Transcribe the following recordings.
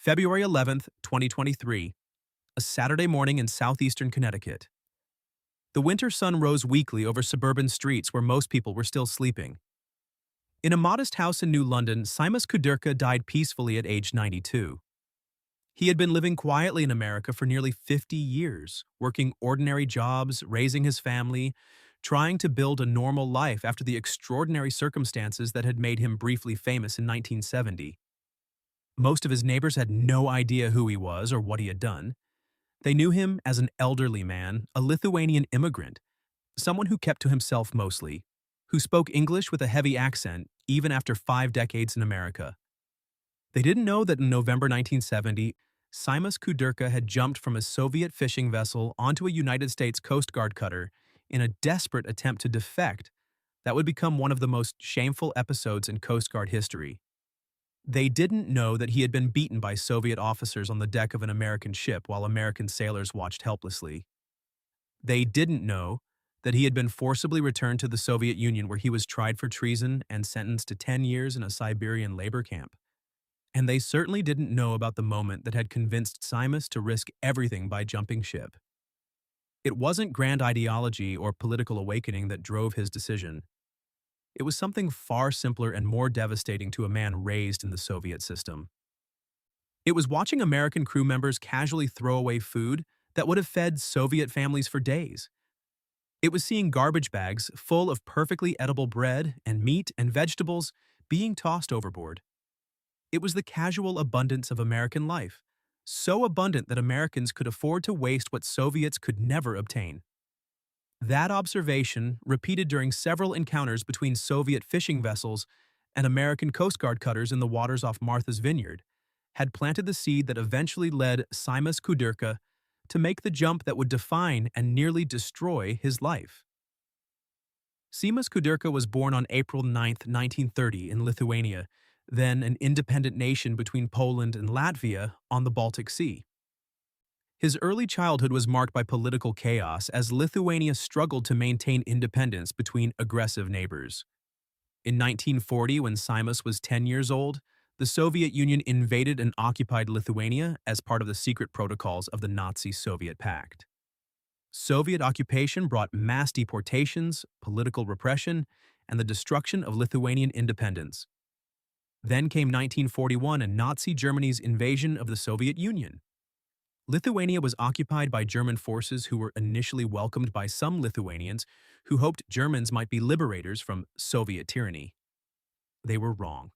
February 11th, 2023, a Saturday morning in southeastern Connecticut. The winter sun rose weakly over suburban streets where most people were still sleeping. In a modest house in New London, Simas Kudirka died peacefully at age 92. He had been living quietly in America for nearly 50 years, working ordinary jobs, raising his family, trying to build a normal life after the extraordinary circumstances that had made him briefly famous in 1970. Most of his neighbors had no idea who he was or what he had done. They knew him as an elderly man, a Lithuanian immigrant, someone who kept to himself mostly, who spoke English with a heavy accent even after 5 decades in America. They didn't know that in November 1970, Simas Kudirka had jumped from a Soviet fishing vessel onto a United States Coast Guard cutter in a desperate attempt to defect that would become one of the most shameful episodes in Coast Guard history. They didn't know that he had been beaten by Soviet officers on the deck of an American ship while American sailors watched helplessly. They didn't know that he had been forcibly returned to the Soviet Union where he was tried for treason and sentenced to 10 years in a Siberian labor camp. And they certainly didn't know about the moment that had convinced Simas to risk everything by jumping ship. It wasn't grand ideology or political awakening that drove his decision. It was something far simpler and more devastating to a man raised in the Soviet system. It was watching American crew members casually throw away food that would have fed Soviet families for days. It was seeing garbage bags full of perfectly edible bread and meat and vegetables being tossed overboard. It was the casual abundance of American life, so abundant that Americans could afford to waste what Soviets could never obtain. That observation, repeated during several encounters between Soviet fishing vessels and American Coast Guard cutters in the waters off Martha's Vineyard, had planted the seed that eventually led Simas Kudirka to make the jump that would define and nearly destroy his life. Simas Kudirka was born on April 9, 1930 in Lithuania, then an independent nation between Poland and Latvia on the Baltic Sea. His early childhood was marked by political chaos as Lithuania struggled to maintain independence between aggressive neighbors. In 1940, when Simas was 10 years old, the Soviet Union invaded and occupied Lithuania as part of the secret protocols of the Nazi-Soviet Pact. Soviet occupation brought mass deportations, political repression, and the destruction of Lithuanian independence. Then came 1941 and Nazi Germany's invasion of the Soviet Union. Lithuania was occupied by German forces who were initially welcomed by some Lithuanians who hoped Germans might be liberators from Soviet tyranny. They were wrong.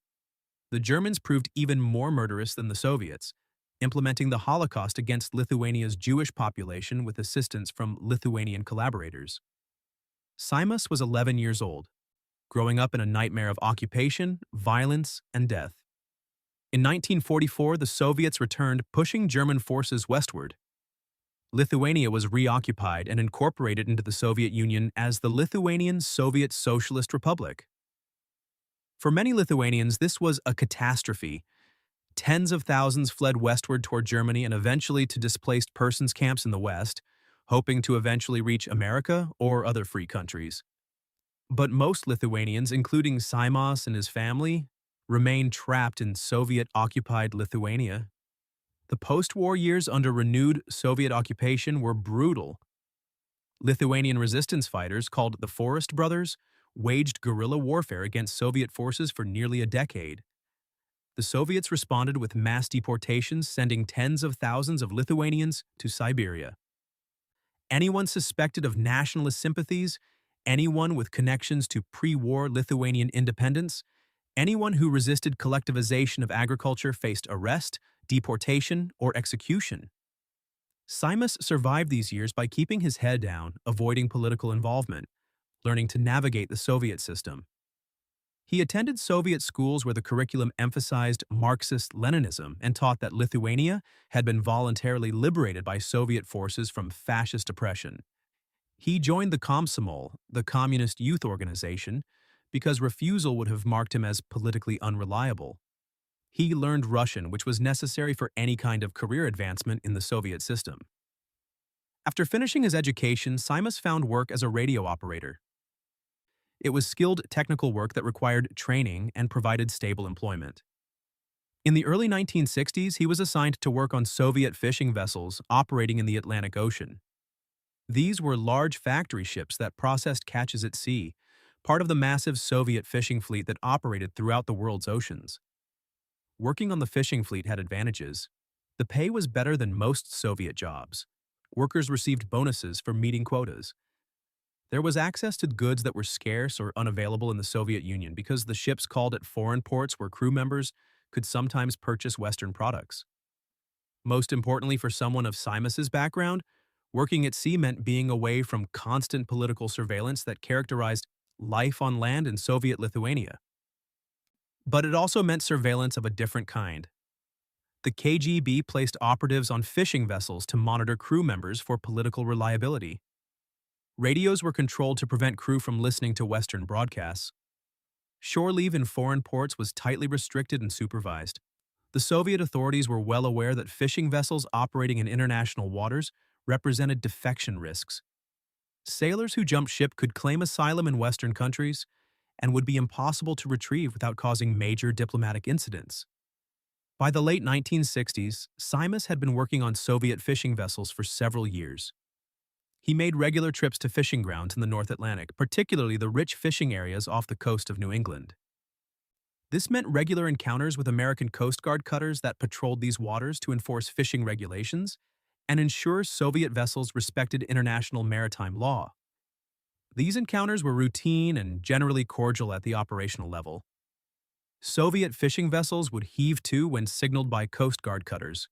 The Germans proved even more murderous than the Soviets, implementing the Holocaust against Lithuania's Jewish population with assistance from Lithuanian collaborators. Simas was 11 years old, growing up in a nightmare of occupation, violence, and death. In 1944, the Soviets returned, pushing German forces westward. Lithuania was reoccupied and incorporated into the Soviet Union as the Lithuanian Soviet Socialist Republic. For many Lithuanians, this was a catastrophe. Tens of thousands fled westward toward Germany and eventually to displaced persons camps in the West, hoping to eventually reach America or other free countries. But most Lithuanians, including Simas and his family, remained trapped in Soviet-occupied Lithuania. The post-war years under renewed Soviet occupation were brutal. Lithuanian resistance fighters, called the Forest Brothers, waged guerrilla warfare against Soviet forces for nearly a decade. The Soviets responded with mass deportations, sending tens of thousands of Lithuanians to Siberia. Anyone suspected of nationalist sympathies, anyone with connections to pre-war Lithuanian independence, anyone who resisted collectivization of agriculture faced arrest, deportation, or execution. Simas survived these years by keeping his head down, avoiding political involvement, learning to navigate the Soviet system. He attended Soviet schools where the curriculum emphasized Marxist-Leninism and taught that Lithuania had been voluntarily liberated by Soviet forces from fascist oppression. He joined the Komsomol, the communist youth organization, because refusal would have marked him as politically unreliable. He learned Russian, which was necessary for any kind of career advancement in the Soviet system. After finishing his education, Simas found work as a radio operator. It was skilled technical work that required training and provided stable employment. In the early 1960s, he was assigned to work on Soviet fishing vessels operating in the Atlantic Ocean. These were large factory ships that processed catches at sea, part of the massive Soviet fishing fleet that operated throughout the world's oceans. Working on the fishing fleet had advantages. The pay was better than most Soviet jobs. Workers received bonuses for meeting quotas. There was access to goods that were scarce or unavailable in the Soviet Union because the ships called at foreign ports where crew members could sometimes purchase Western products. Most importantly for someone of Simas's background, working at sea meant being away from constant political surveillance that characterized life on land in Soviet Lithuania. But it also meant surveillance of a different kind. The KGB placed operatives on fishing vessels to monitor crew members for political reliability. Radios were controlled to prevent crew from listening to Western broadcasts. Shore leave in foreign ports was tightly restricted and supervised. The Soviet authorities were well aware that fishing vessels operating in international waters represented defection risks. Sailors who jumped ship could claim asylum in Western countries and would be impossible to retrieve without causing major diplomatic incidents. By the late 1960s, Simas had been working on Soviet fishing vessels for several years. He made regular trips to fishing grounds in the North Atlantic, particularly the rich fishing areas off the coast of New England. This meant regular encounters with American Coast Guard cutters that patrolled these waters to enforce fishing regulations and ensure Soviet vessels respected international maritime law. These encounters were routine and generally cordial at the operational level. Soviet fishing vessels would heave to when signaled by Coast Guard cutters.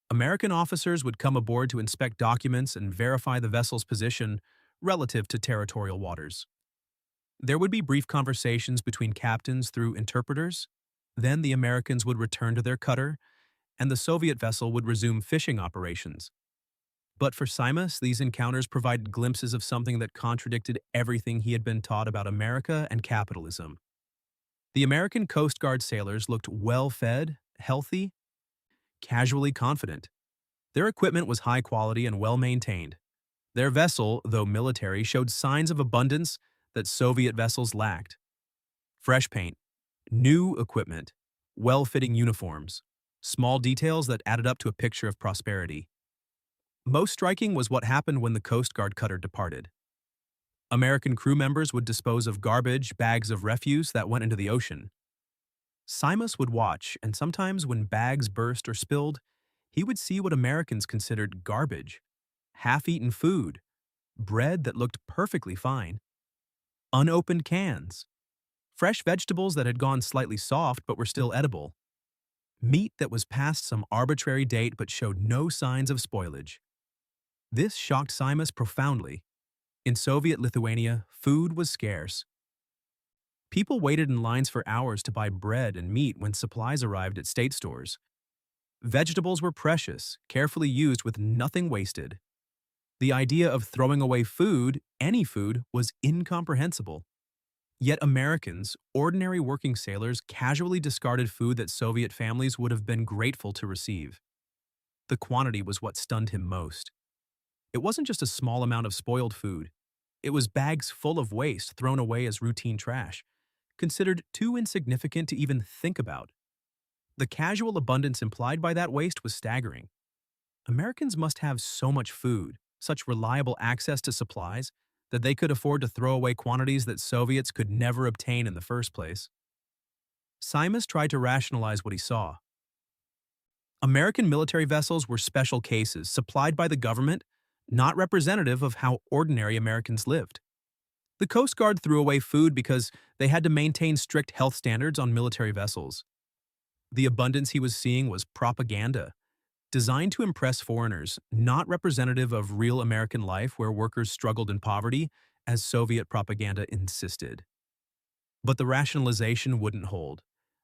American officers would come aboard to inspect documents and verify the vessel's position relative to territorial waters. There would be brief conversations between captains through interpreters. Then the Americans would return to their cutter, and the Soviet vessel would resume fishing operations. But for Simas, these encounters provided glimpses of something that contradicted everything he had been taught about America and capitalism. The American Coast Guard sailors looked well-fed, healthy, casually confident. Their equipment was high quality and well-maintained. Their vessel, though military, showed signs of abundance that Soviet vessels lacked. Fresh paint, new equipment, well-fitting uniforms, small details that added up to a picture of prosperity. Most striking was what happened when the Coast Guard cutter departed. American crew members would dispose of garbage, bags of refuse that went into the ocean. Simas would watch, and sometimes when bags burst or spilled, he would see what Americans considered garbage: half-eaten food, bread that looked perfectly fine, unopened cans, fresh vegetables that had gone slightly soft but were still edible, meat that was past some arbitrary date but showed no signs of spoilage. This shocked Simas profoundly. In Soviet Lithuania, food was scarce. People waited in lines for hours to buy bread and meat when supplies arrived at state stores. Vegetables were precious, carefully used with nothing wasted. The idea of throwing away food, any food, was incomprehensible. Yet Americans, ordinary working sailors, casually discarded food that Soviet families would have been grateful to receive. The quantity was what stunned him most. It wasn't just a small amount of spoiled food. It was bags full of waste thrown away as routine trash, considered too insignificant to even think about. The casual abundance implied by that waste was staggering. Americans must have so much food, such reliable access to supplies, that they could afford to throw away quantities that Soviets could never obtain in the first place. Simas tried to rationalize what he saw. American military vessels were special cases supplied by the government, not representative of how ordinary Americans lived. The Coast Guard threw away food because they had to maintain strict health standards on military vessels. The abundance he was seeing was propaganda, designed to impress foreigners, not representative of real American life where workers struggled in poverty, as Soviet propaganda insisted. But the rationalization wouldn't hold.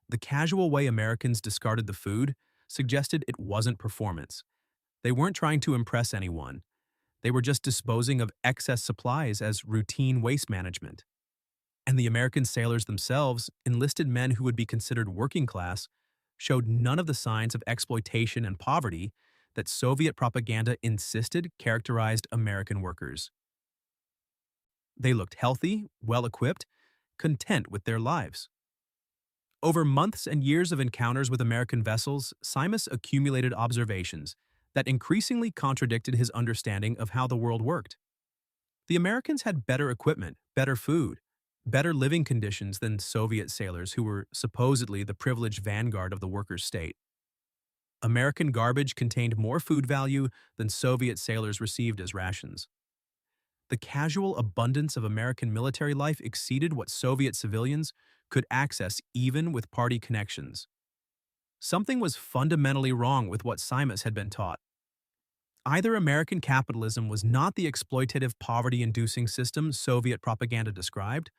The casual way Americans discarded the food suggested it wasn't performance. They weren't trying to impress anyone. They were just disposing of excess supplies as routine waste management. And the American sailors themselves, enlisted men who would be considered working class, showed none of the signs of exploitation and poverty that Soviet propaganda insisted characterized American workers. They looked healthy, well-equipped, content with their lives. Over months and years of encounters with American vessels, Simas accumulated observations that increasingly contradicted his understanding of how the world worked. The Americans had better equipment, better food, better living conditions than Soviet sailors who were supposedly the privileged vanguard of the workers' state. American garbage contained more food value than Soviet sailors received as rations. The casual abundance of American military life exceeded what Soviet civilians could access even with party connections. Something was fundamentally wrong with what Simas had been taught. Either American capitalism was not the exploitative poverty-inducing system Soviet propaganda described,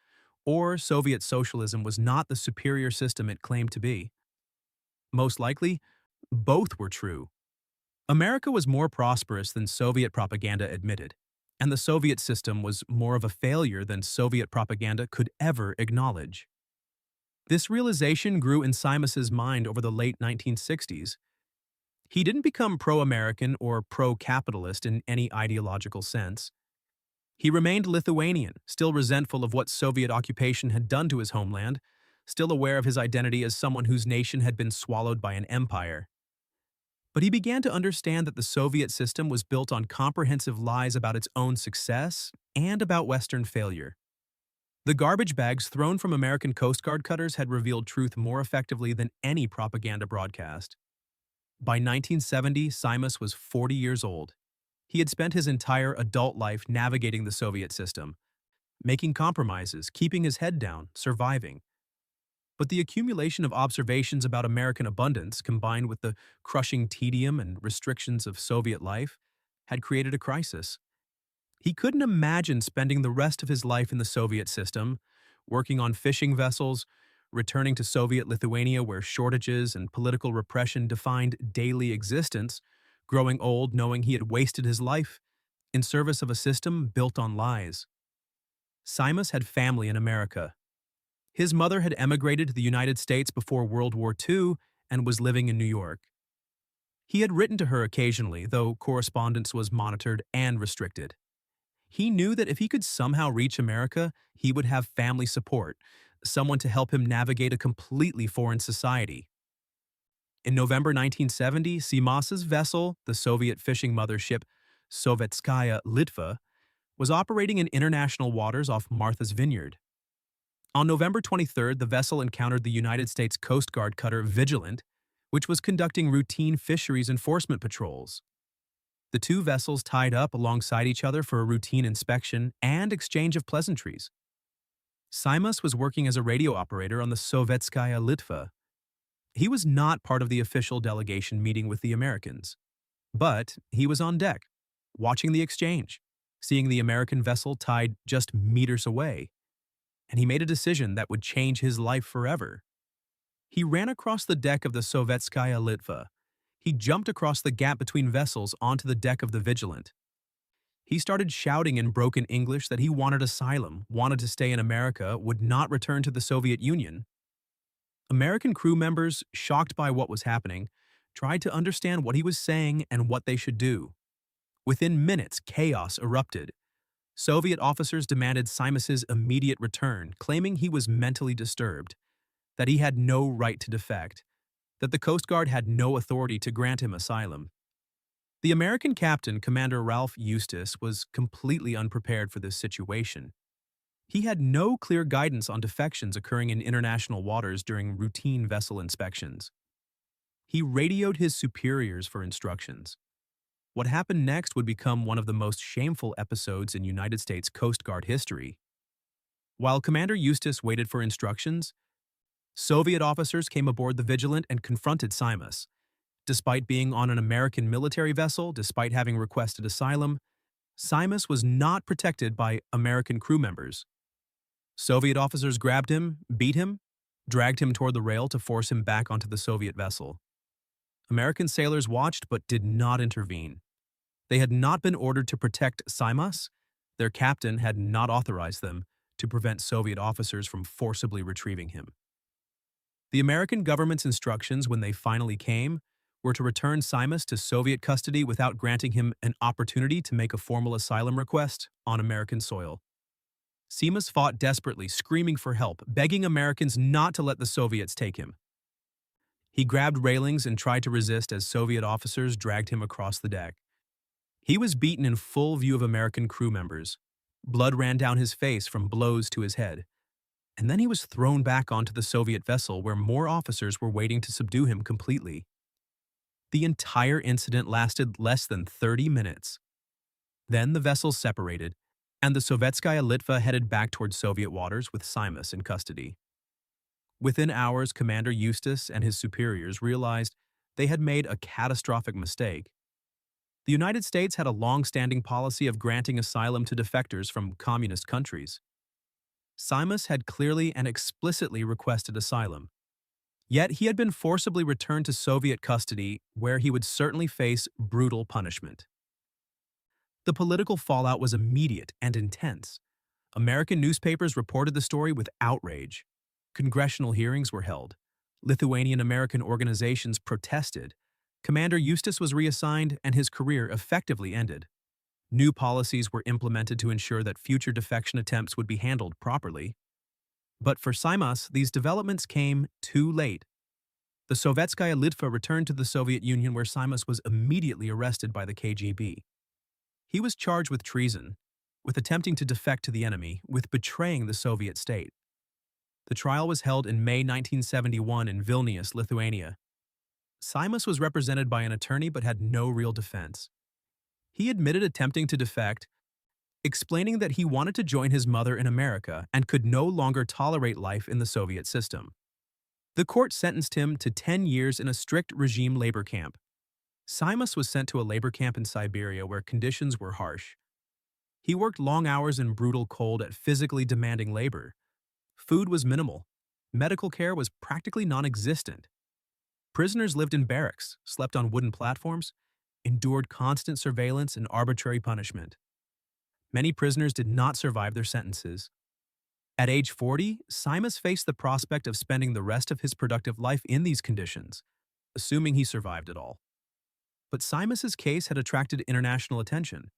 or Soviet socialism was not the superior system it claimed to be. Most likely, both were true. America was more prosperous than Soviet propaganda admitted, and the Soviet system was more of a failure than Soviet propaganda could ever acknowledge. This realization grew in Simas's mind over the late 1960s. He didn't become pro-American or pro-capitalist in any ideological sense. He remained Lithuanian, still resentful of what Soviet occupation had done to his homeland, still aware of his identity as someone whose nation had been swallowed by an empire. But he began to understand that the Soviet system was built on comprehensive lies about its own success and about Western failure. The garbage bags thrown from American Coast Guard cutters had revealed truth more effectively than any propaganda broadcast. By 1970, Simas was 40 years old. He had spent his entire adult life navigating the Soviet system, making compromises, keeping his head down, surviving. But the accumulation of observations about American abundance, combined with the crushing tedium and restrictions of Soviet life, had created a crisis. He couldn't imagine spending the rest of his life in the Soviet system, working on fishing vessels, returning to Soviet Lithuania where shortages and political repression defined daily existence, growing old knowing he had wasted his life in service of a system built on lies. Simas had family in America. His mother had emigrated to the United States before World War II and was living in New York. He had written to her occasionally, though correspondence was monitored and restricted. He knew that if he could somehow reach America, he would have family support, someone to help him navigate a completely foreign society. In November 1970, Simas's vessel, the Soviet fishing mothership Sovetskaya Litva, was operating in international waters off Martha's Vineyard. On November 23rd, the vessel encountered the United States Coast Guard cutter Vigilant, which was conducting routine fisheries enforcement patrols. The two vessels tied up alongside each other for a routine inspection and exchange of pleasantries. Simas was working as a radio operator on the Sovetskaya Litva. He was not part of the official delegation meeting with the Americans, but he was on deck, watching the exchange, seeing the American vessel tied just meters away, and he made a decision that would change his life forever. He ran across the deck of the Sovetskaya Litva. He jumped across the gap between vessels onto the deck of the Vigilant. He started shouting in broken English that he wanted asylum, wanted to stay in America, would not return to the Soviet Union. American crew members, shocked by what was happening, tried to understand what he was saying and what they should do. Within minutes, chaos erupted. Soviet officers demanded Simas's immediate return, claiming he was mentally disturbed, that he had no right to defect, that the Coast Guard had no authority to grant him asylum. The American captain, Commander Ralph Eustis, was completely unprepared for this situation. He had no clear guidance on defections occurring in international waters during routine vessel inspections. He radioed his superiors for instructions. What happened next would become one of the most shameful episodes in United States Coast Guard history. While Commander Eustis waited for instructions, Soviet officers came aboard the Vigilant and confronted Simas. Despite being on an American military vessel, despite having requested asylum, Simas was not protected by American crew members. Soviet officers grabbed him, beat him, dragged him toward the rail to force him back onto the Soviet vessel. American sailors watched but did not intervene. They had not been ordered to protect Simas. Their captain had not authorized them to prevent Soviet officers from forcibly retrieving him. The American government's instructions, when they finally came, were to return Simas to Soviet custody without granting him an opportunity to make a formal asylum request on American soil. Simas fought desperately, screaming for help, begging Americans not to let the Soviets take him. He grabbed railings and tried to resist as Soviet officers dragged him across the deck. He was beaten in full view of American crew members. Blood ran down his face from blows to his head. And then he was thrown back onto the Soviet vessel where more officers were waiting to subdue him completely. The entire incident lasted less than 30 minutes. Then the vessels separated, and the Sovetskaya Litva headed back toward Soviet waters with Simas in custody. Within hours, Commander Eustace and his superiors realized they had made a catastrophic mistake. The United States had a long-standing policy of granting asylum to defectors from communist countries. Simas had clearly and explicitly requested asylum. Yet he had been forcibly returned to Soviet custody, where he would certainly face brutal punishment. The political fallout was immediate and intense. American newspapers reported the story with outrage. Congressional hearings were held. Lithuanian-American organizations protested. Commander Eustace was reassigned, and his career effectively ended. New policies were implemented to ensure that future defection attempts would be handled properly. But for Simas, these developments came too late. The Sovetskaya Litva returned to the Soviet Union, where Simas was immediately arrested by the KGB. He was charged with treason, with attempting to defect to the enemy, with betraying the Soviet state. The trial was held in May 1971 in Vilnius, Lithuania. Simas was represented by an attorney but had no real defense. He admitted attempting to defect, explaining that he wanted to join his mother in America and could no longer tolerate life in the Soviet system. The court sentenced him to 10 years in a strict regime labor camp. Simas was sent to a labor camp in Siberia where conditions were harsh. He worked long hours in brutal cold at physically demanding labor. Food was minimal. Medical care was practically non-existent. Prisoners lived in barracks, slept on wooden platforms, endured constant surveillance and arbitrary punishment. Many prisoners did not survive their sentences. At age 40, Simas faced the prospect of spending the rest of his productive life in these conditions, assuming he survived it all. But Simas's case had attracted international attention.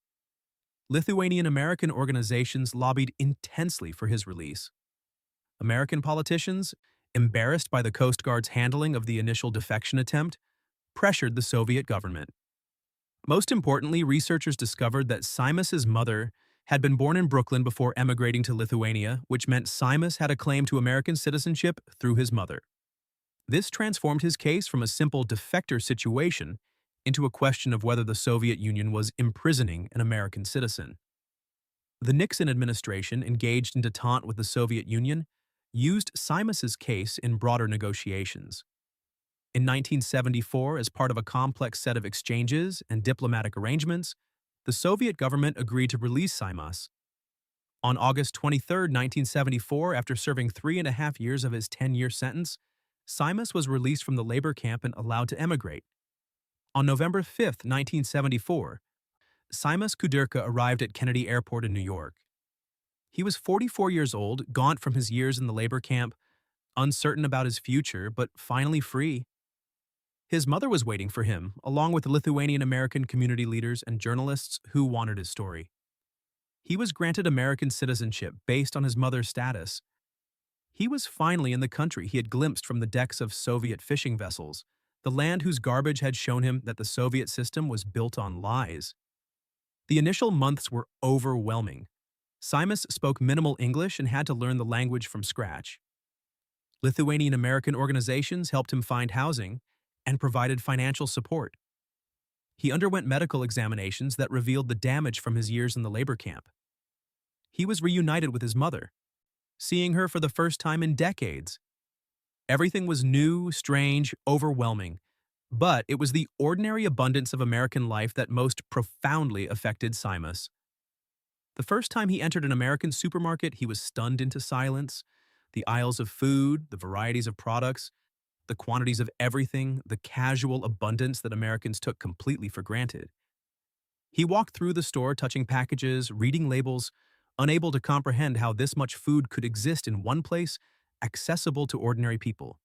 Lithuanian-American organizations lobbied intensely for his release. American politicians, embarrassed by the Coast Guard's handling of the initial defection attempt, pressured the Soviet government. Most importantly, researchers discovered that Simas's mother had been born in Brooklyn before emigrating to Lithuania, which meant Simas had a claim to American citizenship through his mother. This transformed his case from a simple defector situation into a question of whether the Soviet Union was imprisoning an American citizen. The Nixon administration, engaged in détente with the Soviet Union, used Simas's case in broader negotiations. In 1974, as part of a complex set of exchanges and diplomatic arrangements, the Soviet government agreed to release Simas. On August 23, 1974, after serving 3.5 years of his 10-year sentence, Simas was released from the labor camp and allowed to emigrate. On November 5, 1974, Simas Kudirka arrived at Kennedy Airport in New York. He was 44 years old, gaunt from his years in the labor camp, uncertain about his future, but finally free. His mother was waiting for him, along with Lithuanian-American community leaders and journalists who wanted his story. He was granted American citizenship based on his mother's status. He was finally in the country he had glimpsed from the decks of Soviet fishing vessels, the land whose garbage had shown him that the Soviet system was built on lies. The initial months were overwhelming. Simas spoke minimal English and had to learn the language from scratch. Lithuanian-American organizations helped him find housing and provided financial support. He underwent medical examinations that revealed the damage from his years in the labor camp. He was reunited with his mother, seeing her for the first time in decades. Everything was new, strange, overwhelming, but it was the ordinary abundance of American life that most profoundly affected Simas. The first time he entered an American supermarket, he was stunned into silence. The aisles of food, the varieties of products, the quantities of everything, the casual abundance that Americans took completely for granted. He walked through the store touching packages, reading labels, unable to comprehend how this much food could exist in one place, accessible to ordinary people.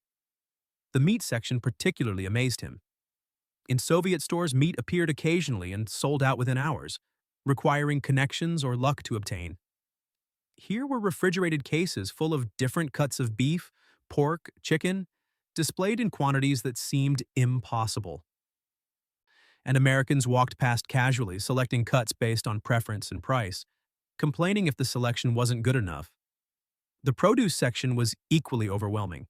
The meat section particularly amazed him. In Soviet stores, meat appeared occasionally and sold out within hours, requiring connections or luck to obtain. Here were refrigerated cases full of different cuts of beef, pork, chicken, displayed in quantities that seemed impossible. And Americans walked past casually, selecting cuts based on preference and price, complaining if the selection wasn't good enough. The produce section was equally overwhelming.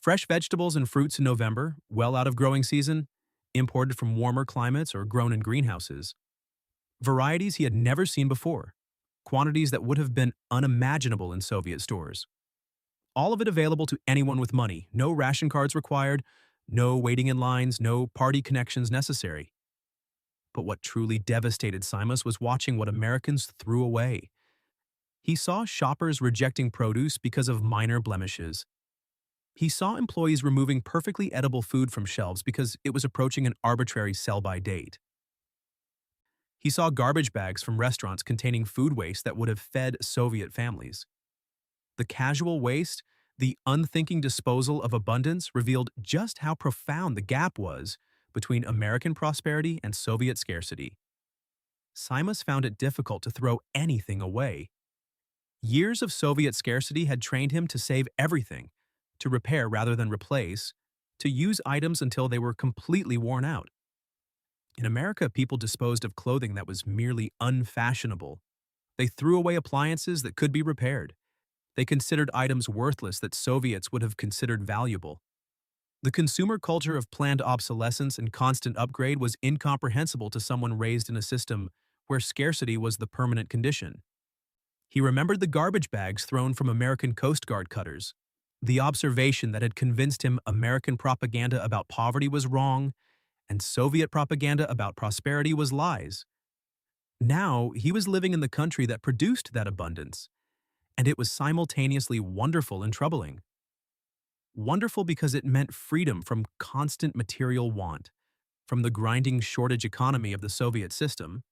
Fresh vegetables and fruits in November, well out of growing season, imported from warmer climates or grown in greenhouses. Varieties he had never seen before, quantities that would have been unimaginable in Soviet stores. All of it available to anyone with money, no ration cards required, no waiting in lines, no party connections necessary. But what truly devastated Simas was watching what Americans threw away. He saw shoppers rejecting produce because of minor blemishes. He saw employees removing perfectly edible food from shelves because it was approaching an arbitrary sell-by date. He saw garbage bags from restaurants containing food waste that would have fed Soviet families. The casual waste, the unthinking disposal of abundance revealed just how profound the gap was between American prosperity and Soviet scarcity. Simas found it difficult to throw anything away. Years of Soviet scarcity had trained him to save everything, to repair rather than replace, to use items until they were completely worn out. In America, people disposed of clothing that was merely unfashionable. They threw away appliances that could be repaired. They considered items worthless that Soviets would have considered valuable. The consumer culture of planned obsolescence and constant upgrade was incomprehensible to someone raised in a system where scarcity was the permanent condition. He remembered the garbage bags thrown from American Coast Guard cutters, the observation that had convinced him American propaganda about poverty was wrong and Soviet propaganda about prosperity was lies. Now, he was living in the country that produced that abundance, and it was simultaneously wonderful and troubling. Wonderful because it meant freedom from constant material want, from the grinding shortage economy of the Soviet system.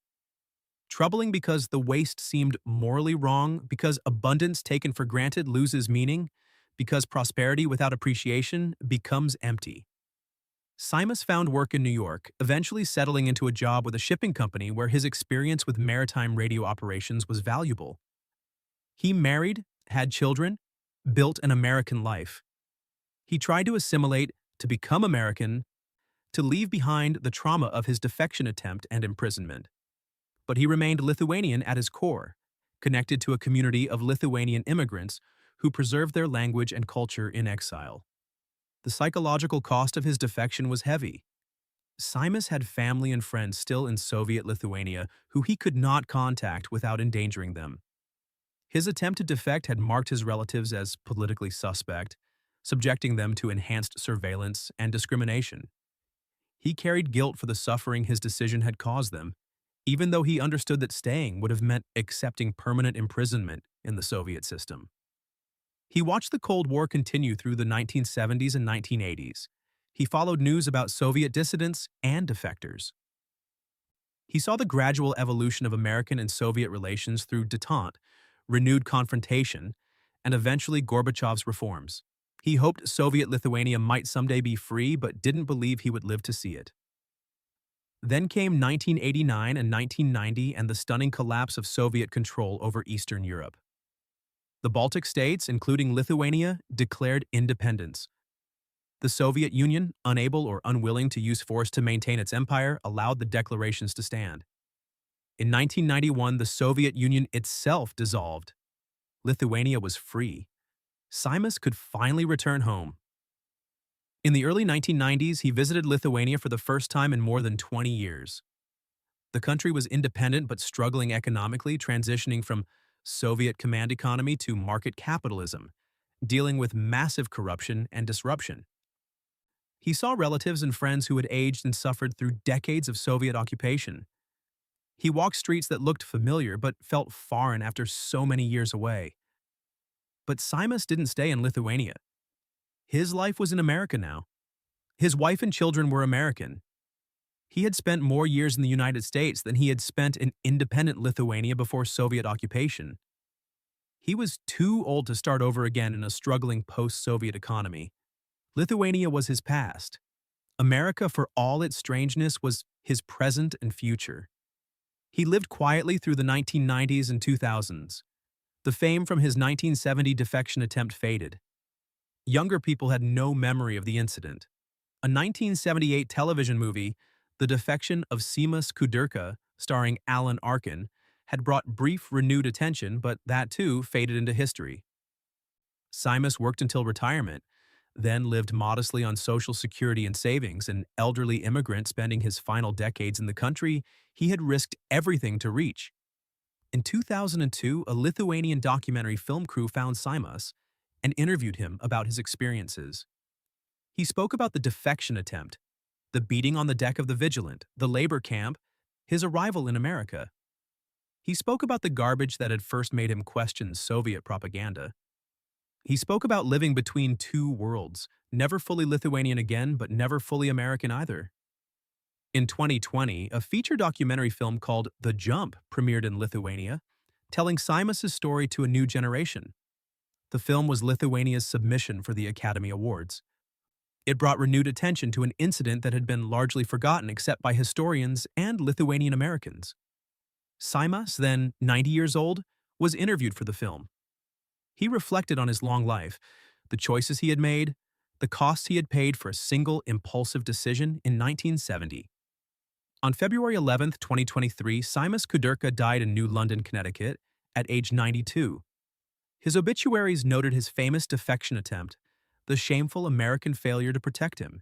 Troubling because the waste seemed morally wrong, because abundance taken for granted loses meaning, because prosperity without appreciation becomes empty. Simas found work in New York, eventually settling into a job with a shipping company where his experience with maritime radio operations was valuable. He married, had children, built an American life. He tried to assimilate, to become American, to leave behind the trauma of his defection attempt and imprisonment. But he remained Lithuanian at his core, connected to a community of Lithuanian immigrants who preserved their language and culture in exile. The psychological cost of his defection was heavy. Simas had family and friends still in Soviet Lithuania who he could not contact without endangering them. His attempt to defect had marked his relatives as politically suspect, subjecting them to enhanced surveillance and discrimination. He carried guilt for the suffering his decision had caused them, even though he understood that staying would have meant accepting permanent imprisonment in the Soviet system. He watched the Cold War continue through the 1970s and 1980s. He followed news about Soviet dissidents and defectors. He saw the gradual evolution of American and Soviet relations through détente, renewed confrontation, and eventually Gorbachev's reforms. He hoped Soviet Lithuania might someday be free, but didn't believe he would live to see it. Then came 1989 and 1990 and the stunning collapse of Soviet control over Eastern Europe. The Baltic states, including Lithuania, declared independence. The Soviet Union, unable or unwilling to use force to maintain its empire, allowed the declarations to stand. In 1991, the Soviet Union itself dissolved. Lithuania was free. Simas could finally return home. In the early 1990s, he visited Lithuania for the first time in more than 20 years. The country was independent but struggling economically, transitioning from Soviet command economy to market capitalism, dealing with massive corruption and disruption. He saw relatives and friends who had aged and suffered through decades of Soviet occupation. He walked streets that looked familiar but felt foreign after so many years away. But Simas didn't stay in Lithuania. His life was in America now. His wife and children were American. He had spent more years in the United States than he had spent in independent Lithuania before Soviet occupation. He was too old to start over again in a struggling post-Soviet economy. Lithuania was his past. America, for all its strangeness, was his present and future. He lived quietly through the 1990s and 2000s. The fame from his 1970 defection attempt faded. Younger people had no memory of the incident. A 1978 television movie, The Defection of Simas Kudirka, starring Alan Arkin, had brought brief, renewed attention, but that too faded into history. Simas worked until retirement, then lived modestly on Social Security and savings, an elderly immigrant spending his final decades in the country he had risked everything to reach. In 2002, a Lithuanian documentary film crew found Simas and interviewed him about his experiences. He spoke about the defection attempt, the beating on the deck of the Vigilant, the labor camp, his arrival in America. He spoke about the garbage that had first made him question Soviet propaganda. He spoke about living between two worlds, never fully Lithuanian again, but never fully American either. In 2020, a feature documentary film called The Jump premiered in Lithuania, telling Simas' story to a new generation. The film was Lithuania's submission for the Academy Awards. It brought renewed attention to an incident that had been largely forgotten except by historians and Lithuanian Americans. Simas, then 90 years old, was interviewed for the film. He reflected on his long life, the choices he had made, the costs he had paid for a single impulsive decision in 1970. On February 11, 2023, Simas Kudirka died in New London, Connecticut, at age 92. His obituaries noted his famous defection attempt, the shameful American failure to protect him,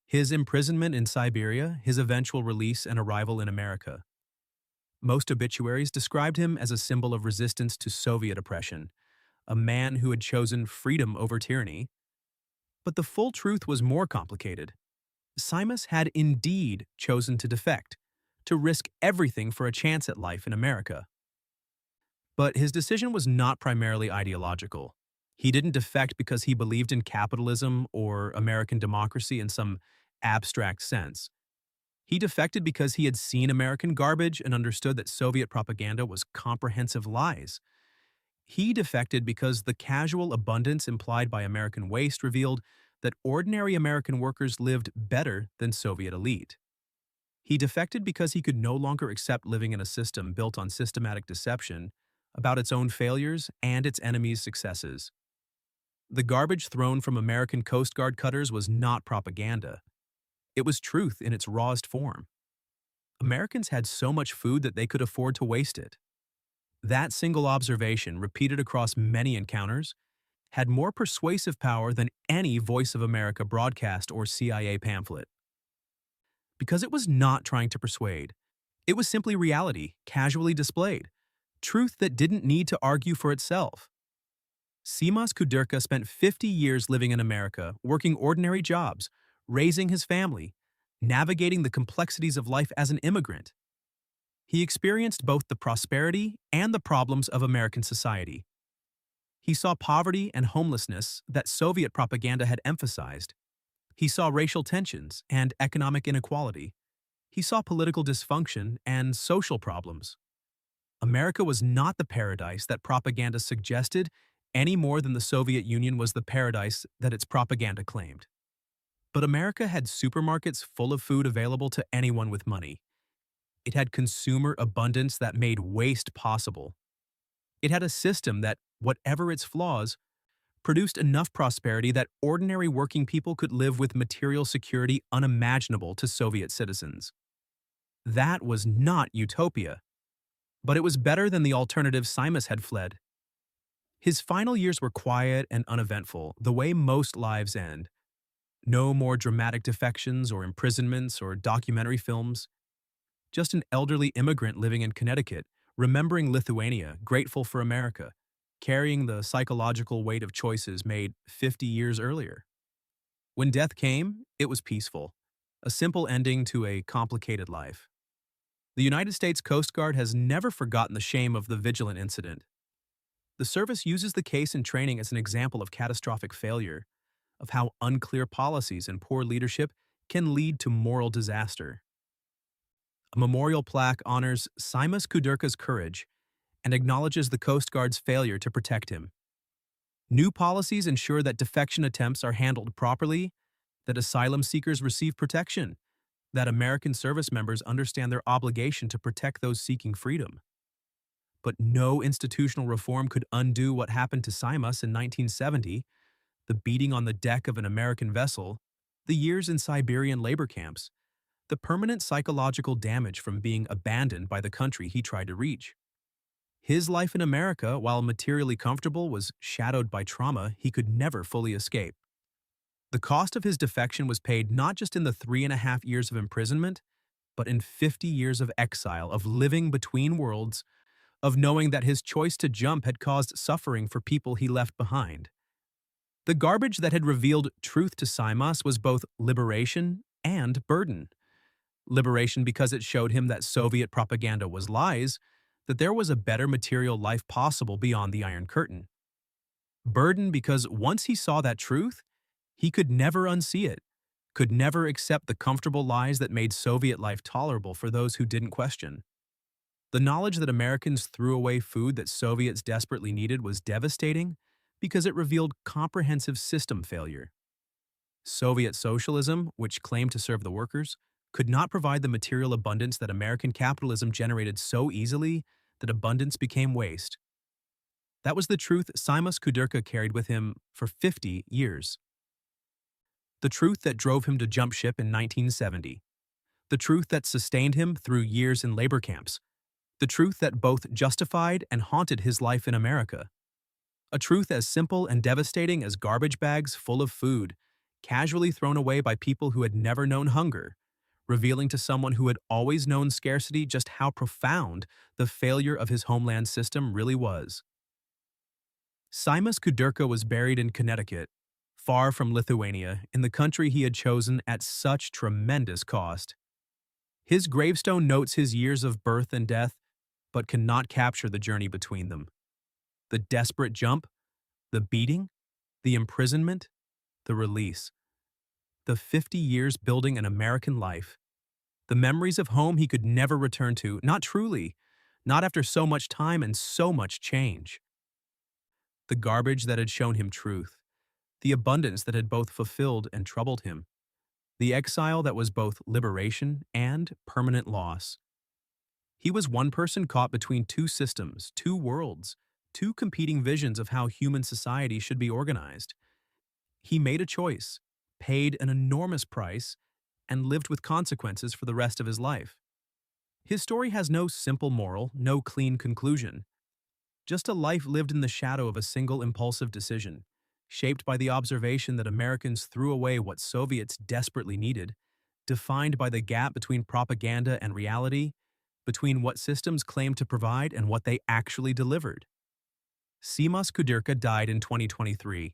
his imprisonment in Siberia, his eventual release and arrival in America. Most obituaries described him as a symbol of resistance to Soviet oppression, a man who had chosen freedom over tyranny. But the full truth was more complicated. Simas had indeed chosen to defect, to risk everything for a chance at life in America. But his decision was not primarily ideological. He didn't defect because he believed in capitalism or American democracy in some abstract sense. He defected because he had seen American garbage and understood that Soviet propaganda was comprehensive lies. He defected because the casual abundance implied by American waste revealed that ordinary American workers lived better than Soviet elite. He defected because he could no longer accept living in a system built on systematic deception about its own failures and its enemies' successes. The garbage thrown from American Coast Guard cutters was not propaganda. It was truth in its rawest form. Americans had so much food that they could afford to waste it. That single observation, repeated across many encounters, had more persuasive power than any Voice of America broadcast or CIA pamphlet. Because it was not trying to persuade. It was simply reality, casually displayed, truth that didn't need to argue for itself. Simas Kudirka spent 50 years living in America, working ordinary jobs, raising his family, navigating the complexities of life as an immigrant. He experienced both the prosperity and the problems of American society. He saw poverty and homelessness that Soviet propaganda had emphasized. He saw racial tensions and economic inequality. He saw political dysfunction and social problems. America was not the paradise that propaganda suggested any more than the Soviet Union was the paradise that its propaganda claimed. But America had supermarkets full of food available to anyone with money. It had consumer abundance that made waste possible. It had a system that, whatever its flaws, produced enough prosperity that ordinary working people could live with material security unimaginable to Soviet citizens. That was not utopia, but it was better than the alternative Simas had fled. His final years were quiet and uneventful, the way most lives end. No more dramatic defections or imprisonments or documentary films. Just an elderly immigrant living in Connecticut, remembering Lithuania, grateful for America, carrying the psychological weight of choices made 50 years earlier. When death came, it was peaceful, a simple ending to a complicated life. The United States Coast Guard has never forgotten the shame of the Vigilant incident. The service uses the case in training as an example of catastrophic failure, of how unclear policies and poor leadership can lead to moral disaster. A memorial plaque honors Simas Kudirka's courage and acknowledges the Coast Guard's failure to protect him. New policies ensure that defection attempts are handled properly, that asylum seekers receive protection, that American service members understand their obligation to protect those seeking freedom. But no institutional reform could undo what happened to Simas in 1970, the beating on the deck of an American vessel, the years in Siberian labor camps, the permanent psychological damage from being abandoned by the country he tried to reach. His life in America, while materially comfortable, was shadowed by trauma he could never fully escape. The cost of his defection was paid not just in the 3.5 years of imprisonment, but in 50 years of exile, of living between worlds, of knowing that his choice to jump had caused suffering for people he left behind. The garbage that had revealed truth to Simas was both liberation and burden. Liberation because it showed him that Soviet propaganda was lies, that there was a better material life possible beyond the Iron Curtain. Burden because once he saw that truth, he could never unsee it, could never accept the comfortable lies that made Soviet life tolerable for those who didn't question. The knowledge that Americans threw away food that Soviets desperately needed was devastating because it revealed comprehensive system failure. Soviet socialism, which claimed to serve the workers, could not provide the material abundance that American capitalism generated so easily that abundance became waste. That was the truth Simas Kudirka carried with him for 50 years. The truth that drove him to jump ship in 1970. The truth that sustained him through years in labor camps. The truth that both justified and haunted his life in America. A truth as simple and devastating as garbage bags full of food, casually thrown away by people who had never known hunger, revealing to someone who had always known scarcity just how profound the failure of his homeland system really was. Simas Kudirka was buried in Connecticut, far from Lithuania, in the country he had chosen at such tremendous cost. His gravestone notes his years of birth and death, but cannot capture the journey between them. The desperate jump, the beating, the imprisonment, the release. The 50 years building an American life. The memories of home he could never return to, not truly, not after so much time and so much change. The garbage that had shown him truth. The abundance that had both fulfilled and troubled him. The exile that was both liberation and permanent loss. He was one person caught between two systems, two worlds, two competing visions of how human society should be organized. He made a choice, paid an enormous price, and lived with consequences for the rest of his life. His story has no simple moral, no clean conclusion. Just a life lived in the shadow of a single impulsive decision, shaped by the observation that Americans threw away what Soviets desperately needed, defined by the gap between propaganda and reality, between what systems claimed to provide and what they actually delivered. Simas Kudirka died in 2023.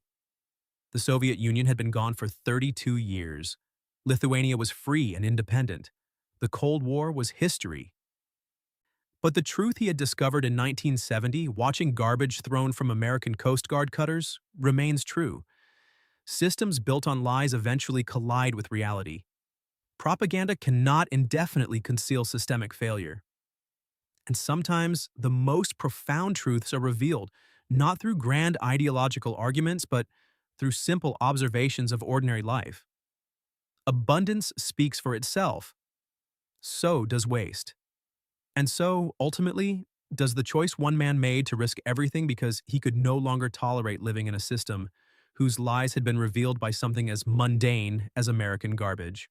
The Soviet Union had been gone for 32 years. Lithuania was free and independent. The Cold War was history. But the truth he had discovered in 1970, watching garbage thrown from American Coast Guard cutters, remains true. Systems built on lies eventually collide with reality. Propaganda cannot indefinitely conceal systemic failure. And sometimes the most profound truths are revealed, not through grand ideological arguments, but through simple observations of ordinary life. Abundance speaks for itself. So does waste. And so, ultimately, does the choice one man made to risk everything because he could no longer tolerate living in a system whose lies had been revealed by something as mundane as American garbage.